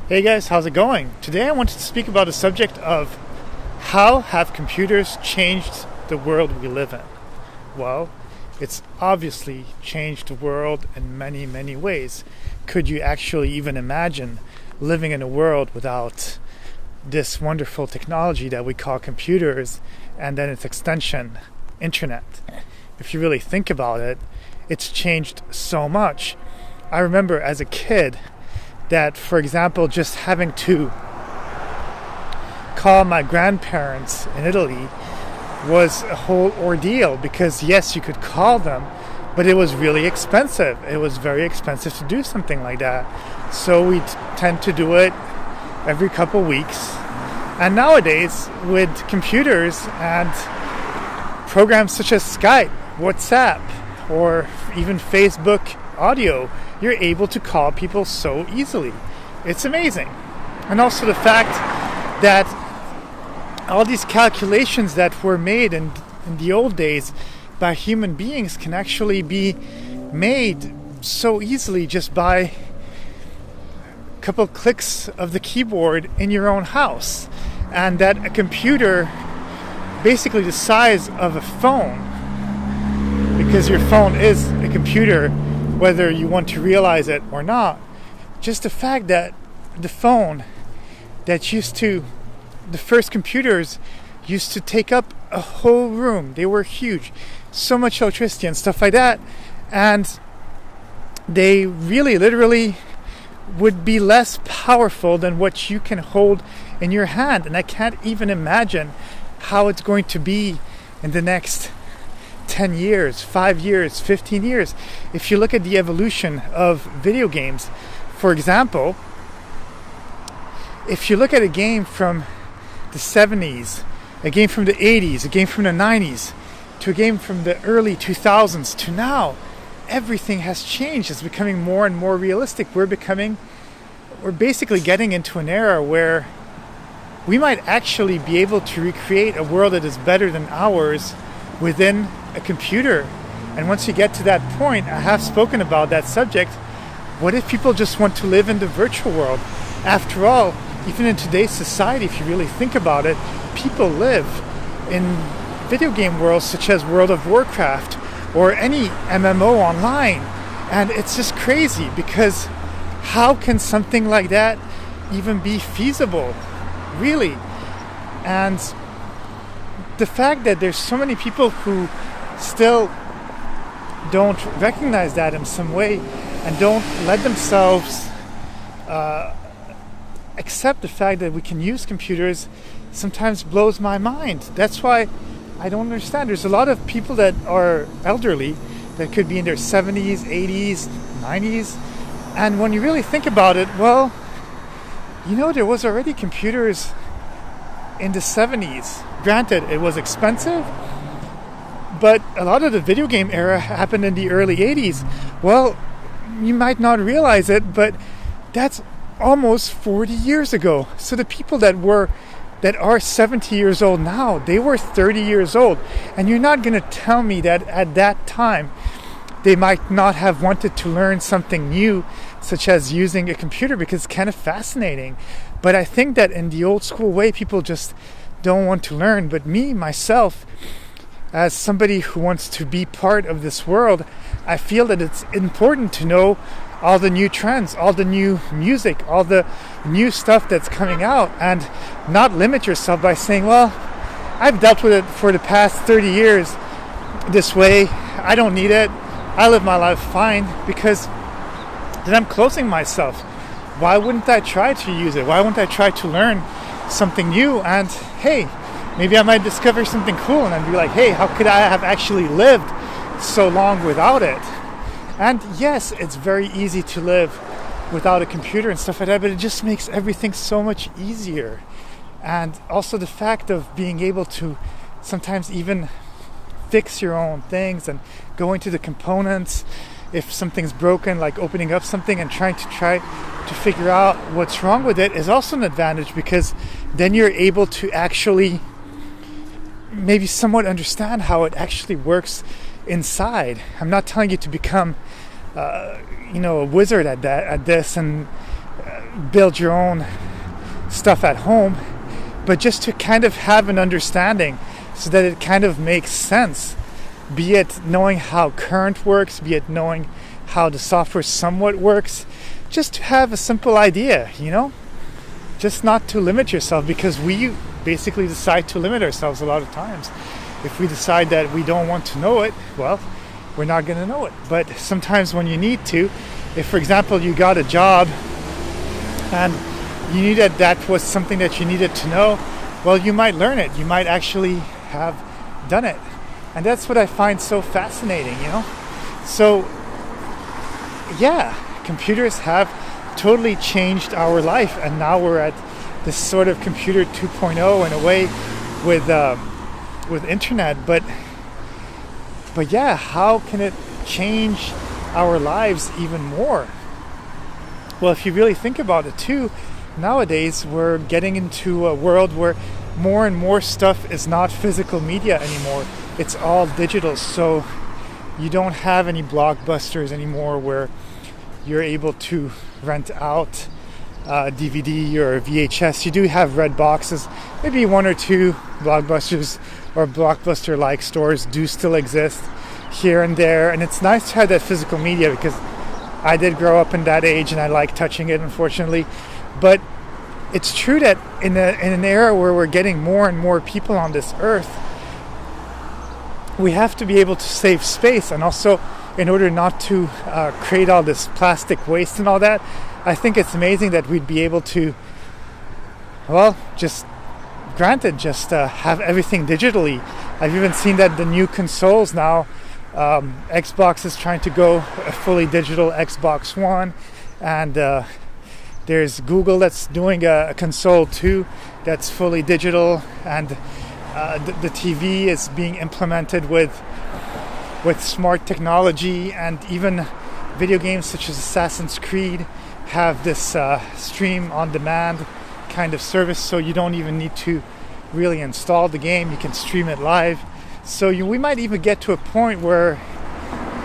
Hey guys, how's it going? Today I wanted to speak about a subject of how have computers changed the world we live in? Well, it's obviously changed the world in many, many ways. Could you actually even imagine living in a world without this wonderful technology that we call computers and then its extension, internet? If you really think about it, it's changed so much. I remember as a kid that, for example, just having to call my grandparents in Italy was a whole ordeal because, yes, you could call them, but it was really expensive. It was very expensive to do something like that. So we tend to do it every couple weeks. And nowadays, with computers and programs such as Skype, WhatsApp, or even Facebook audio, you're able to call people so easily. It's amazing. And also the fact that all these calculations that were made in the old days by human beings can actually be made so easily just by a couple clicks of the keyboard in your own house. And that a computer, basically the size of a phone, because your phone is a computer, whether you want to realize it or not, just the fact that the phone the first computers used to take up a whole room. They were huge, so much electricity and stuff like that, and they really literally would be less powerful than what you can hold in your hand. And I can't even imagine how it's going to be in the next 10 years, 5 years, 15 years. If you look at the evolution of video games, for example, if you look at a game from the 70s, a game from the 80s, a game from the 90s, to a game from the early 2000s to now, everything has changed. It's becoming more and more realistic. We're basically getting into an era where we might actually be able to recreate a world that is better than ours within a computer. And once you get to that point, I have spoken about that subject. What if people just want to live in the virtual world? After all, even in today's society, if you really think about it, people live in video game worlds such as World of Warcraft or any MMO online. And it's just crazy, because how can something like that even be feasible? Really? And the fact that there's so many people who still don't recognize that in some way and don't let themselves accept the fact that we can use computers sometimes blows my mind. That's why I don't understand. There's a lot of people that are elderly that could be in their 70s, 80s, 90s, and when you really think about it, well, there was already computers in the 70s. Granted, it was expensive, but a lot of the video game era happened in the early 80s. Well, you might not realize it, but that's almost 40 years ago. So the people that are 70 years old now, they were 30 years old. And you're not going to tell me that at that time they might not have wanted to learn something new, such as using a computer, because it's kind of fascinating. But I think that in the old school way, people just don't want to learn. But me, myself, as somebody who wants to be part of this world, I feel that it's important to know all the new trends, all the new music, all the new stuff that's coming out, and not limit yourself by saying, well, I've dealt with it for the past 30 years this way, I don't need it, I live my life fine, because then I'm closing myself. Why wouldn't I try to use it? Why wouldn't I try to learn something new? And hey, maybe I might discover something cool and then be like, hey, how could I have actually lived so long without it? And yes, it's very easy to live without a computer and stuff like that, but it just makes everything so much easier. And also the fact of being able to sometimes even fix your own things and go into the components if something's broken, like opening up something and trying to figure out what's wrong with it, is also an advantage, because then you're able to actually maybe somewhat understand how it actually works inside. I'm not telling you to become a wizard at this and build your own stuff at home, but just to kind of have an understanding so that it kind of makes sense, be it knowing how current works, be it knowing how the software somewhat works, just to have a simple idea, just not to limit yourself, because we basically decide to limit ourselves a lot of times. If we decide that we don't want to know it, well, we're not going to know it. But sometimes when you need to, if for example you got a job and you knew that was something that you needed to know, well, you might learn it. You might actually have done it. And that's what I find so fascinating, So, yeah, computers have totally changed our life, and now we're at this sort of computer 2.0 in a way with internet. But yeah, how can it change our lives even more? Well, if you really think about it too, nowadays we're getting into a world where more and more stuff is not physical media anymore. It's all digital. So you don't have any blockbusters anymore where you're able to rent out DVD or VHS. You do have red boxes. Maybe one or two blockbusters or blockbuster-like stores do still exist here and there. And it's nice to have that physical media, because I did grow up in that age and I like touching it, unfortunately. But it's true that in an era where we're getting more and more people on this earth, we have to be able to save space. And also, in order not to create all this plastic waste and all that, I think it's amazing that we'd be able to, just have everything digitally. I've even seen that the new consoles now, Xbox is trying to go a fully digital Xbox One, and there's Google that's doing a console too that's fully digital, and the TV is being implemented with smart technology, and even video games such as Assassin's Creed have this stream on demand kind of service, so you don't even need to really install the game, you can stream it live. So we might even get to a point where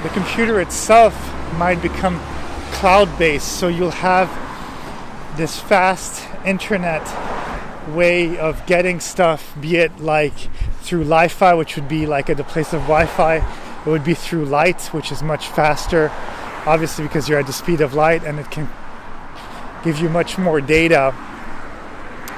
the computer itself might become cloud-based, so you'll have this fast internet way of getting stuff, be it like through Li-Fi, which would be like at the place of Wi-Fi. It would be through light, which is much faster, obviously because you're at the speed of light, and it can give you much more data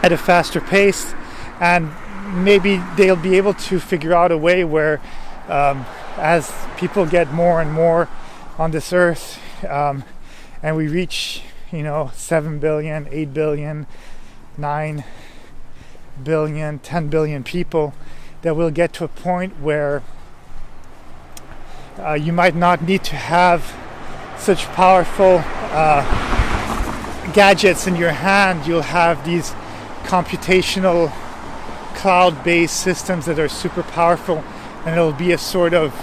at a faster pace. And maybe they'll be able to figure out a way where as people get more and more on this earth, and we reach 7 billion, 8 billion, 9 billion, 10 billion people, that we'll get to a point where you might not need to have such powerful gadgets in your hand. You'll have these computational cloud-based systems that are super powerful, and it'll be a sort of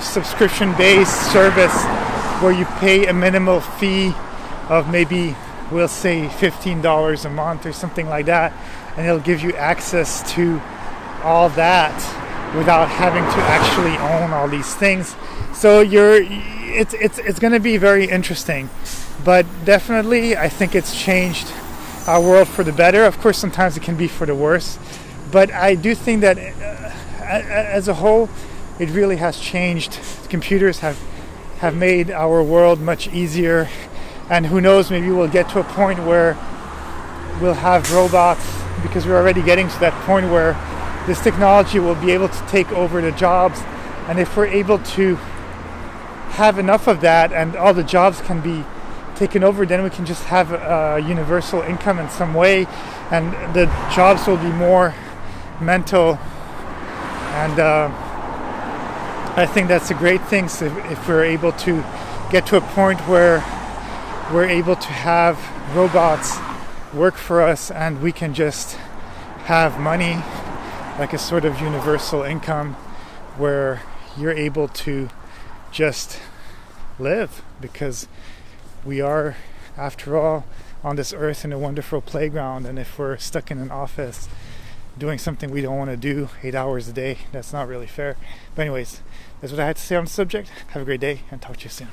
subscription-based service where you pay a minimal fee of maybe, we'll say $15 a month or something like that, and it'll give you access to all that without having to actually own all these things. So it's going to be very interesting, but definitely I think it's changed our world for the better. Of course, sometimes it can be for the worse, but I do think that as a whole, it really has changed. Computers have made our world much easier, and who knows, maybe we'll get to a point where we'll have robots, because we're already getting to that point where this technology will be able to take over the jobs. And if we're able to have enough of that and all the jobs can be taken over, then we can just have a universal income in some way, and the jobs will be more mental. And I think that's a great thing. So if we're able to get to a point where we're able to have robots work for us and we can just have money, like a sort of universal income where you're able to just live, because we are, after all, on this earth in a wonderful playground. And if we're stuck in an office doing something we don't want to do 8 hours a day, that's not really fair. But anyways, that's what I had to say on the subject. Have a great day, and talk to you soon.